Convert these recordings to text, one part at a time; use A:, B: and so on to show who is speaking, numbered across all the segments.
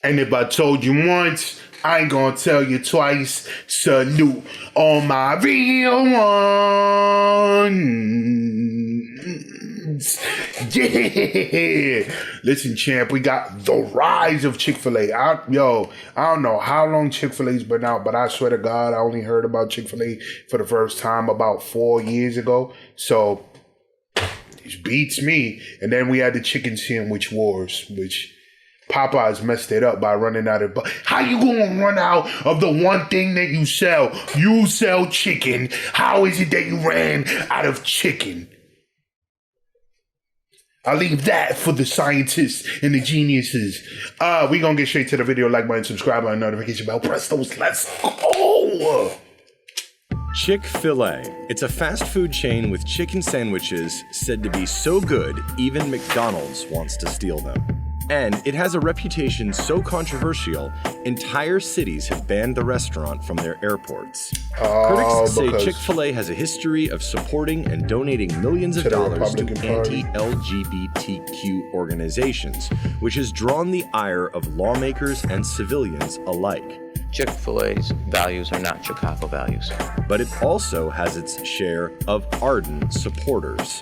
A: And if I told you once, I ain't gonna tell you twice. Salute all my real ones. Yeah. Listen, champ, we got the rise of Chick-fil-A. I don't know how long Chick-fil-A's been out, but I swear to God, I only heard about Chick-fil-A for the first time about 4 years ago. So it beats me. And then we had the chicken sandwich wars, which Popeyes messed it up by running out of... How you gonna run out of the one thing that you sell? You sell chicken. How is it that you ran out of chicken? I'll leave that for the scientists and the geniuses. We gonna get straight to the video. Like button, subscribe button, notification bell. Press those. Let's go.
B: Chick-fil-A. It's a fast food chain with chicken sandwiches said to be so good, even McDonald's wants to steal them. And it has a reputation so controversial, entire cities have banned the restaurant from their airports. Critics say Chick-fil-A has a history of supporting and donating millions of dollars to anti-LGBTQ organizations, which has drawn the ire of lawmakers and civilians alike.
C: Chick-fil-A's values are not Chicago values.
B: But it also has its share of ardent supporters.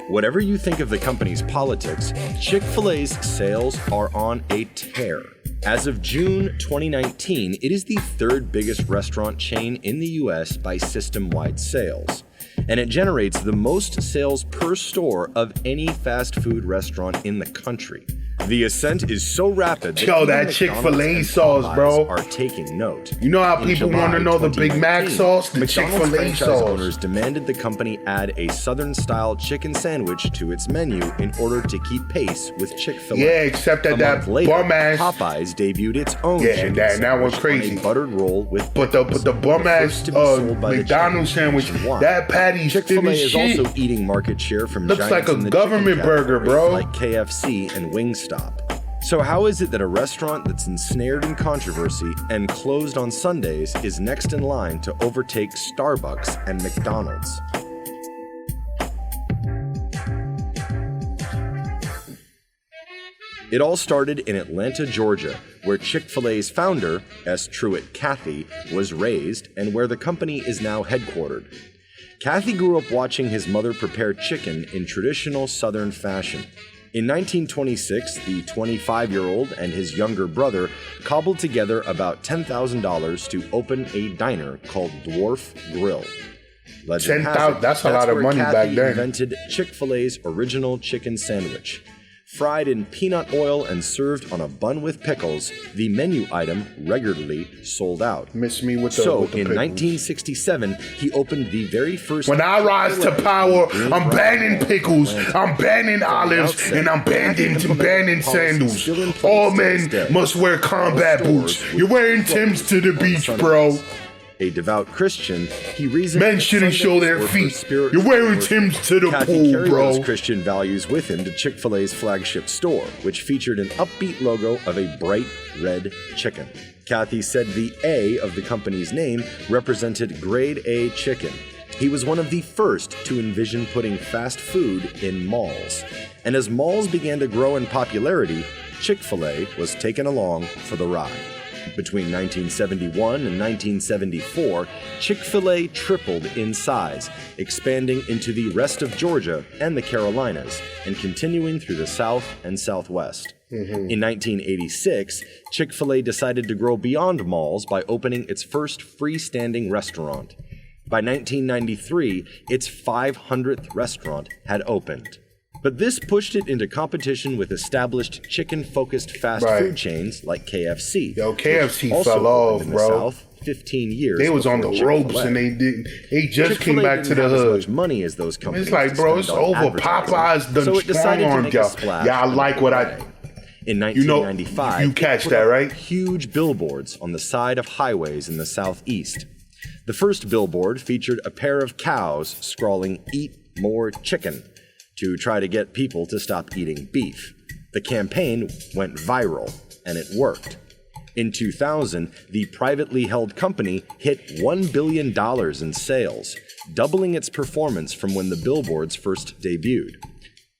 B: Whatever you think of the company's politics, Chick-fil-A's sales are on a tear. As of June 2019, it is the third biggest restaurant chain in the US by system-wide sales, and it generates the most sales per store of any fast food restaurant in the country. The ascent is so rapid
A: that Chick-fil-A sauce, bro,
B: are taking note.
A: You know how people want to know the Big Mac sauce? The Chick-fil-A sauce.
B: Owners demanded the company add a Southern-style chicken sandwich to its menu in order to keep pace with Chick-fil-A.
A: Yeah, except that bum ass
B: Popeyes debuted its own chicken
A: that was
B: crazy. On a buttered roll with
A: but the bum ass McDonald's sandwich, that patty's
B: Chick-fil-A is also eating market share from
A: looks like a government burger, bro,
B: like KFC and Wingstop. So how is it that a restaurant that's ensnared in controversy and closed on Sundays is next in line to overtake Starbucks and McDonald's? It all started in Atlanta, Georgia, where Chick-fil-A's founder, S. Truett Cathy, was raised and where the company is now headquartered. Cathy grew up watching his mother prepare chicken in traditional Southern fashion. In 1926, the 25-year-old and his younger brother cobbled together about $10,000 to open a diner called Dwarf Grill. Legend has it,
A: that's a lot of money back then.
B: Invented Chick-fil-A's original chicken sandwich. Fried in peanut oil and served on a bun with pickles, the menu item regularly sold out.
A: Miss me with the
B: So,
A: with the
B: in
A: pickles.
B: 1967, he opened the very first...
A: When I rise to power, I'm banning pickles, I'm banning olives, and I'm banning sandals. All men must wear combat boots. You're wearing Timbs to the beach, bro.
B: A devout Christian, he reasoned
A: men shouldn't show their feet. You're wearing Timbs to the pool,
B: carried
A: bro.
B: those Christian values with him to Chick-fil-A's flagship store, which featured an upbeat logo of a bright red chicken. Cathy said the A of the company's name represented grade A chicken. He was one of the first to envision putting fast food in malls. And as malls began to grow in popularity, Chick-fil-A was taken along for the ride. Between 1971 and 1974, Chick-fil-A tripled in size, expanding into the rest of Georgia and the Carolinas, and continuing through the South and Southwest. In 1986, Chick-fil-A decided to grow beyond malls by opening its first freestanding restaurant. By 1993, its 500th restaurant had opened. But this pushed it into competition with established chicken-focused fast food chains like KFC.
A: Yo, KFC fell off,
B: in
A: bro.
B: The South 15 years.
A: They was on the ropes and they just came back to the hood.
B: As much money as those companies.
A: It's like, bro, it's over. Popeyes done strong-armed y'all. Yeah, I like what I...
B: In 1995,
A: you catch that, right?
B: Huge billboards on the side of highways in the Southeast. The first billboard featured a pair of cows scrawling, "Eat more chicken," to try to get people to stop eating beef. The campaign went viral, and it worked. In 2000, the privately held company hit $1 billion in sales, doubling its performance from when the billboards first debuted.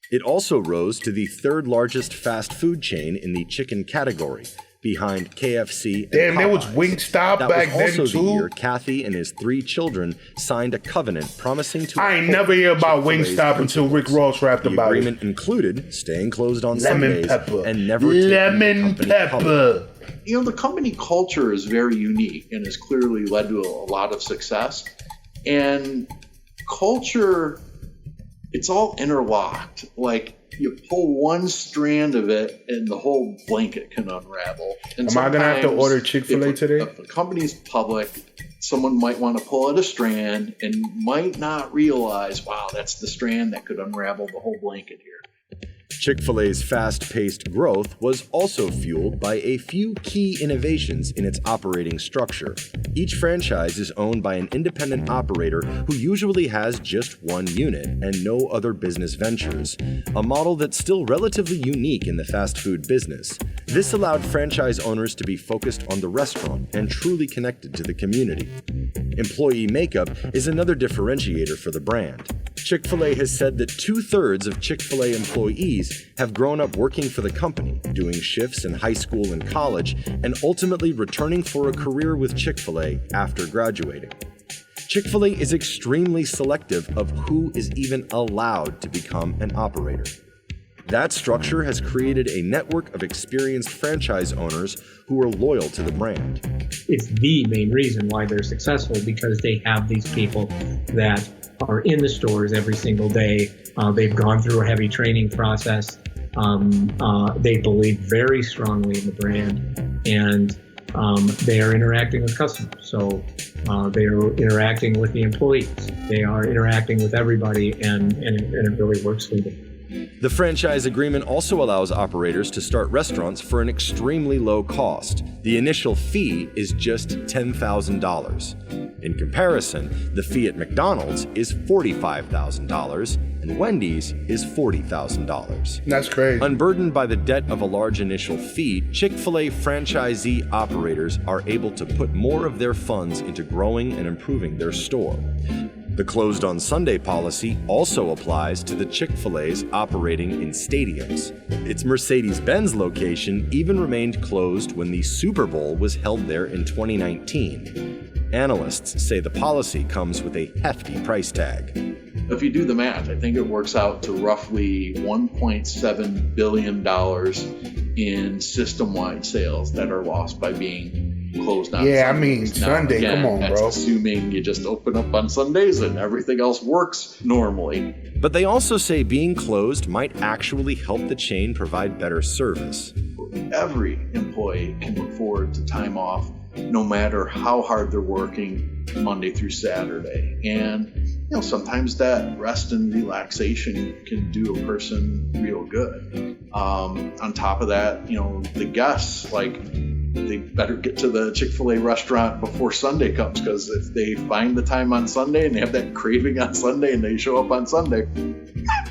B: It also rose to the third largest fast food chain in the chicken category, behind KFC and
A: Damn, there was
B: Popeyes.
A: Wingstop
B: That
A: back
B: was
A: then
B: also
A: too.
B: the year Kathy and his 3 children signed a covenant promising to
A: I ain't never hear about
B: Chick-fil-A's
A: Wingstop until Rick Ross rapped
B: The
A: about it.
B: agreement included staying closed on
A: Lemon
B: Sundays
A: pepper.
B: and never taking
A: Lemon
B: the company public.
A: pepper.
D: You know, the company culture is very unique and has clearly led to a lot of success. And culture, it's all interlocked. Like, you pull one strand of it and the whole blanket can unravel. And
A: Am I gonna have to
D: sometimes
A: order Chick-fil-A today?
D: If the company's public, someone might want to pull out a strand and might not realize, wow, that's the strand that could unravel the whole blanket here.
B: Chick-fil-A's fast-paced growth was also fueled by a few key innovations in its operating structure. Each franchise is owned by an independent operator who usually has just one unit and no other business ventures, a model that's still relatively unique in the fast food business. This allowed franchise owners to be focused on the restaurant and truly connected to the community. Employee makeup is another differentiator for the brand. Chick-fil-A has said that 2/3 of Chick-fil-A employees have grown up working for the company, doing shifts in high school and college, and ultimately returning for a career with Chick-fil-A after graduating. Chick-fil-A is extremely selective of who is even allowed to become an operator. That structure has created a network of experienced franchise owners who are loyal to the brand.
E: It's the main reason why they're successful, because they have these people that are in the stores every single day. They've gone through a heavy training process. They believe very strongly in the brand, and they are interacting with customers. So they are interacting with the employees. They are interacting with everybody, and it really works for them.
B: The franchise agreement also allows operators to start restaurants for an extremely low cost. The initial fee is just $10,000. In comparison, the fee at McDonald's is $45,000 and Wendy's is $40,000.
A: That's crazy.
B: Unburdened by the debt of a large initial fee, Chick-fil-A franchisee operators are able to put more of their funds into growing and improving their store. The closed on Sunday policy also applies to the Chick-fil-A's operating in stadiums. Its Mercedes-Benz location even remained closed when the Super Bowl was held there in 2019. Analysts say the policy comes with a hefty price tag.
D: If you do the math, I think it works out to roughly $1.7 billion in system-wide sales that are lost by being closed on
A: Yeah, I
D: Sundays.
A: mean, Sunday, come on,
D: that's
A: bro.
D: assuming you just open up on Sundays and everything else works normally.
B: But they also say being closed might actually help the chain provide better service.
D: Every employee can look forward to time off, no matter how hard they're working Monday through Saturday. And sometimes that rest and relaxation can do a person real good. On top of that, the guests, they better get to the Chick-fil-A restaurant before Sunday comes, because if they find the time on Sunday and they have that craving on Sunday and they show up on Sunday,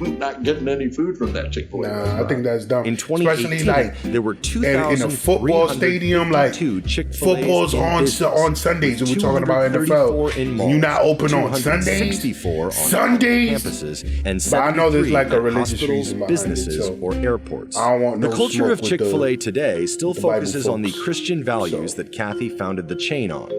D: not getting any food from that Chick-fil-A restaurant.
A: I think that's dumb.
B: In 2018, there were
A: in a football stadium,
B: Chick-fil-A's
A: football's on Sundays, and we're talking about NFL.
B: In
A: You're not open on
B: 264
A: Sundays.
B: on
A: Sundays.
B: campuses, and
A: But I know there's
B: 73
A: like a
B: at
A: religious
B: hospitals,
A: reason behind
B: businesses,
A: it, so
B: or airports.
A: I don't want
B: The
A: no
B: culture
A: smoke
B: of
A: with
B: Chick-fil-A today still
A: the Bible
B: focuses on the
A: folks.
B: Christian values
A: So-
B: that Kathy founded the chain on.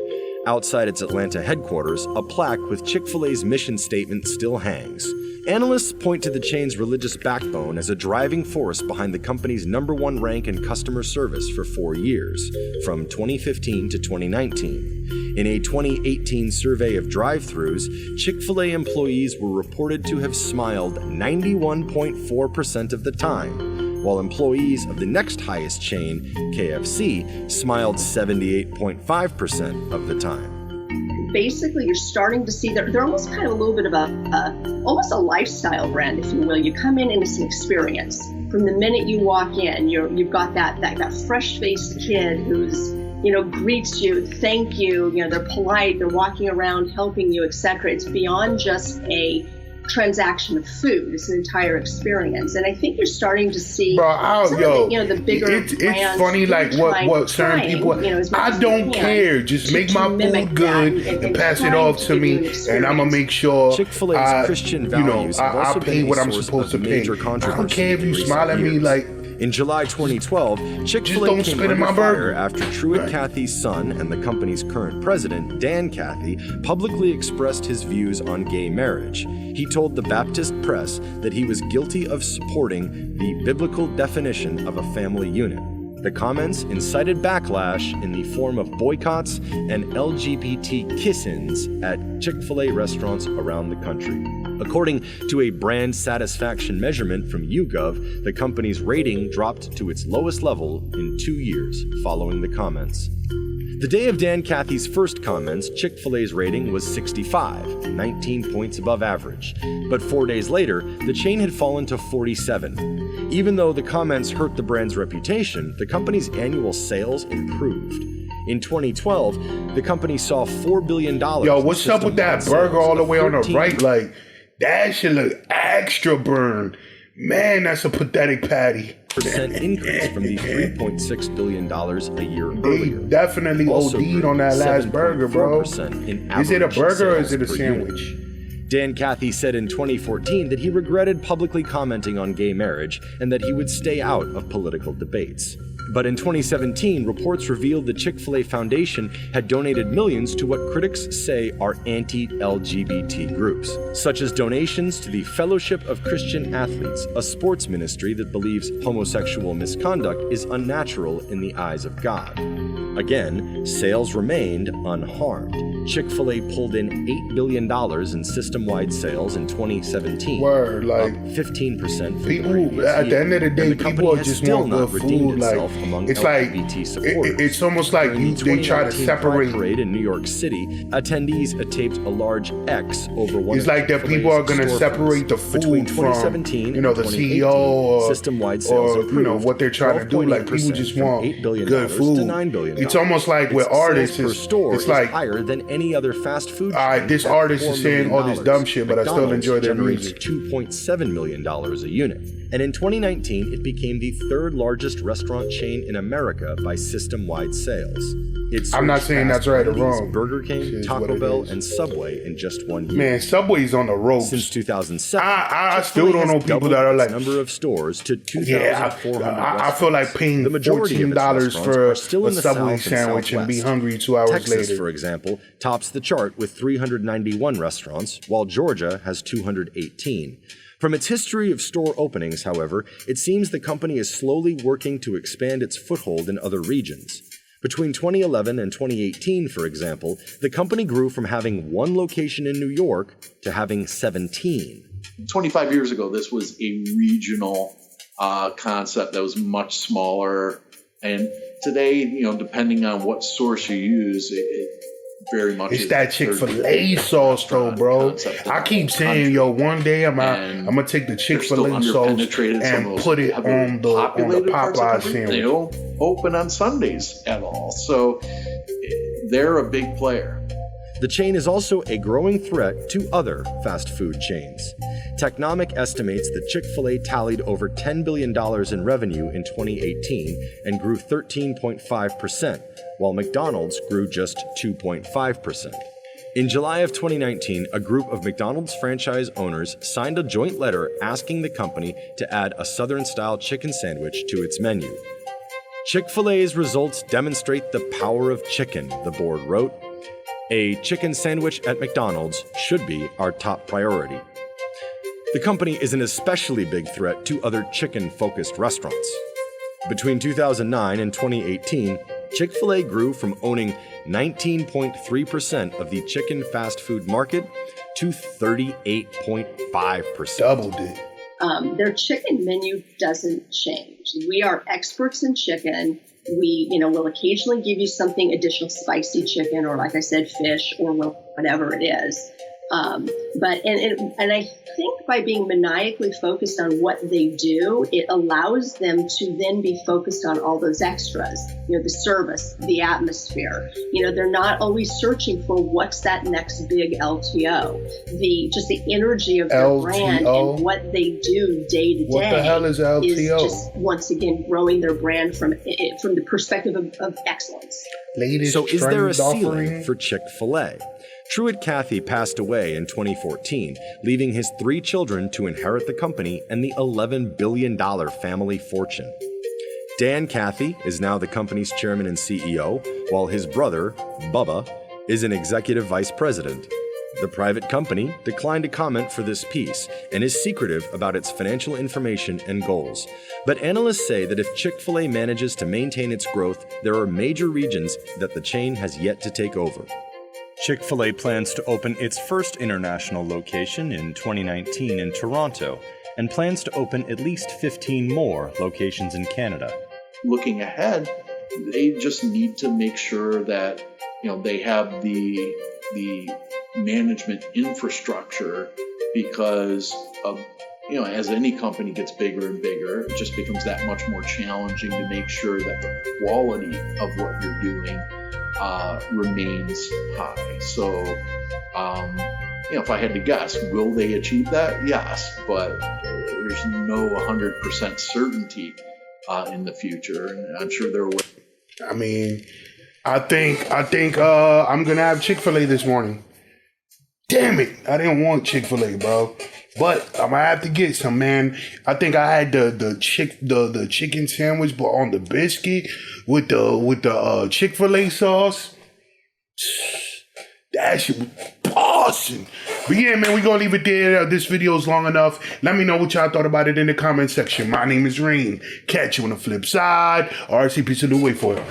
B: Outside its Atlanta headquarters, a plaque with Chick-fil-A's mission statement still hangs. Analysts point to the chain's religious backbone as a driving force behind the company's #1 rank in customer service for 4 years, from 2015 to 2019. In a 2018 survey of drive-thrus, Chick-fil-A employees were reported to have smiled 91.4% of the time, while employees of the next highest chain, KFC, smiled 78.5% of the time.
F: Basically, you're starting to see they're almost kind of a little bit of almost a lifestyle brand, if you will. You come in and it's an experience. From the minute you walk in, you've got that fresh-faced kid who's greets you, thank you. They're polite, they're walking around helping you, etc. It's beyond just a transaction of food. It's an entire experience, and I think you're starting to see the bigger
A: it's
F: brands
A: funny, like what certain people. I don't care. Just make my food good and pass it off to me, and I'm gonna make sure
B: Chick-fil-A's Christian values have also
A: I pay
B: been
A: what
B: a
A: I'm
B: source
A: supposed
B: of
A: to pay.
B: major
A: I
B: controversy
A: don't care if you
B: in
A: smile at
B: recent
A: me
B: years.
A: like.
B: In July 2012, Chick-fil-A
A: don't
B: came
A: spit in
B: under
A: my
B: fire
A: burger.
B: after Truett Cathy's son and the company's current president, Dan Cathy, publicly expressed his views on gay marriage. He told the Baptist Press that he was guilty of supporting the biblical definition of a family unit. The comments incited backlash in the form of boycotts and LGBT kiss-ins at Chick-fil-A restaurants around the country. According to a brand satisfaction measurement from YouGov, the company's rating dropped to its lowest level in 2 years following the comments. The day of Dan Cathy's first comments, Chick-fil-A's rating was 65, 19 points above average. But 4 days later, the chain had fallen to 47. Even though the comments hurt the brand's reputation, the company's annual sales improved. In 2012, the company saw $4 billion.
A: Yo, what's up with that burger all the way on the right? Like, that should look extra burned. Man, that's a pathetic patty.
B: Percent increase from the $3.6 billion a year earlier.
A: They definitely
B: Also
A: OD'd on that last burger, bro.
B: In
A: Is it a
B: average
A: burger or is
B: sales
A: it a
B: per
A: sandwich?
B: unit. Dan Cathy said in 2014 that he regretted publicly commenting on gay marriage and that he would stay out of political debates. But in 2017, reports revealed the Chick-fil-A Foundation had donated millions to what critics say are anti-LGBT groups, such as donations to the Fellowship of Christian Athletes, a sports ministry that believes homosexual misconduct is unnatural in the eyes of God. Again, sales remained unharmed. Chick-fil-A pulled in $8 billion in system-wide sales in 2017,
A: Word, like,
B: up 15% from
A: people,
B: the previous
A: at the end of the day,
B: and the
A: people
B: company has
A: just
B: still
A: want
B: not
A: good
B: redeemed
A: food. Like,
B: itself among
A: it's like,
B: LGBT supporters.
A: it's almost like
B: During the
A: they try to
B: 2019
A: separate.
B: Pride Parade in New York City, attendees taped a large X over one
A: It's
B: of
A: like that
B: Chick-fil-A's
A: people are going to
B: storefronts.
A: separate the food
B: Between
A: from,
B: 2017
A: you know,
B: and
A: the
B: 2018,
A: CEO or,
B: system-wide sales improved
A: what they're trying to do. Like, people
B: 12.8%
A: just
B: from
A: want
B: $8 billion
A: good
B: to
A: food.
B: $9 billion.
A: It's almost like with
B: Its
A: artists,
B: sales per store
A: it's
B: is
A: like,
B: higher than any other fast food
A: all right,
B: chain
A: this
B: at
A: artist
B: $4
A: is saying all this
B: million.
A: dumb shit, but I still
B: McDonald's
A: enjoy their
B: generates
A: music.
B: $2.7 million a unit. And in 2019, it became the third largest restaurant chain in America by system-wide sales.
A: I'm not saying that's right or wrong.
B: Burger King,
A: It is
B: Taco
A: what it
B: Bell,
A: is.
B: and Subway in just 1 year.
A: Man, Subway's on the ropes.
B: Since 2007,
A: I still don't know people that are like,
B: number of stores to 2,400.
A: I feel like paying
B: the majority of its
A: $14
B: restaurants
A: for
B: are still
A: a
B: in the
A: Subway
B: South and
A: sandwich and be
B: Southwest.
A: hungry 2 hours
B: Texas,
A: later.
B: for example, tops the chart with 391 restaurants, while Georgia has 218. From its history of store openings, however, it seems the company is slowly working to expand its foothold in other regions. Between 2011 and 2018, for example, the company grew from having 1 location in New York to having 17.
D: 25 years ago, this was a regional concept that was much smaller. And today, you know, depending on what source you use, it very much
A: It's
D: is
A: that Chick-fil-A sauce, though, bro. I keep saying, yo, one day I'm gonna take the Chick-fil-A sauce and put it on the Popeye sandwich.
D: They don't open on Sundays at all, so they're a big player.
B: The chain is also a growing threat to other fast food chains. Technomic estimates that Chick-fil-A tallied over $10 billion in revenue in 2018 and grew 13.5%, while McDonald's grew just 2.5%. In July of 2019, a group of McDonald's franchise owners signed a joint letter asking the company to add a Southern-style chicken sandwich to its menu. Chick-fil-A's results demonstrate the power of chicken, the board wrote. A chicken sandwich at McDonald's should be our top priority. The company is an especially big threat to other chicken-focused restaurants. Between 2009 and 2018, Chick-fil-A grew from owning 19.3% of the chicken fast food market to 38.5%.
A: Doubled it.
F: Their chicken menu doesn't change. We are experts in chicken. We, will occasionally give you something additional, spicy chicken, or like I said, fish, or whatever it is. And I think by being maniacally focused on what they do, it allows them to then be focused on all those extras, the service, the atmosphere. They're not always searching for what's that next big LTO. Just the energy of their
A: LTO?
F: brand and what they do day to day.
A: What the hell is LTO?
F: Is just once again growing their brand from the perspective of excellence.
B: So is there a ceiling
A: offering
B: for Chick-fil-A? Truett Cathy passed away in 2014, leaving his 3 children to inherit the company and the $11 billion family fortune. Dan Cathy is now the company's chairman and CEO, while his brother, Bubba, is an executive vice president. The private company declined to comment for this piece and is secretive about its financial information and goals. But analysts say that if Chick-fil-A manages to maintain its growth, there are major regions that the chain has yet to take over.
G: Chick-fil-A plans to open its first international location in 2019 in Toronto and plans to open at least 15 more locations in Canada.
D: Looking ahead, they just need to make sure that they have the management infrastructure, because as any company gets bigger and bigger, it just becomes that much more challenging to make sure that the quality of what you're doing remains high. So, if I had to guess, will they achieve that? Yes, but there's no 100% certainty in the future, and I'm sure there are ways.
A: I mean, I think I'm gonna have Chick-fil-A this morning. Damn it, I didn't want Chick-fil-A, bro. But I'm gonna have to get some, man. I think I had the chicken sandwich, but on the biscuit with the Chick-fil-A sauce. That shit was awesome. But yeah, man, we're gonna leave it there. This video's long enough. Let me know what y'all thought about it in the comment section. My name is Rain. Catch you on the flip side. RC, peace of the way for it.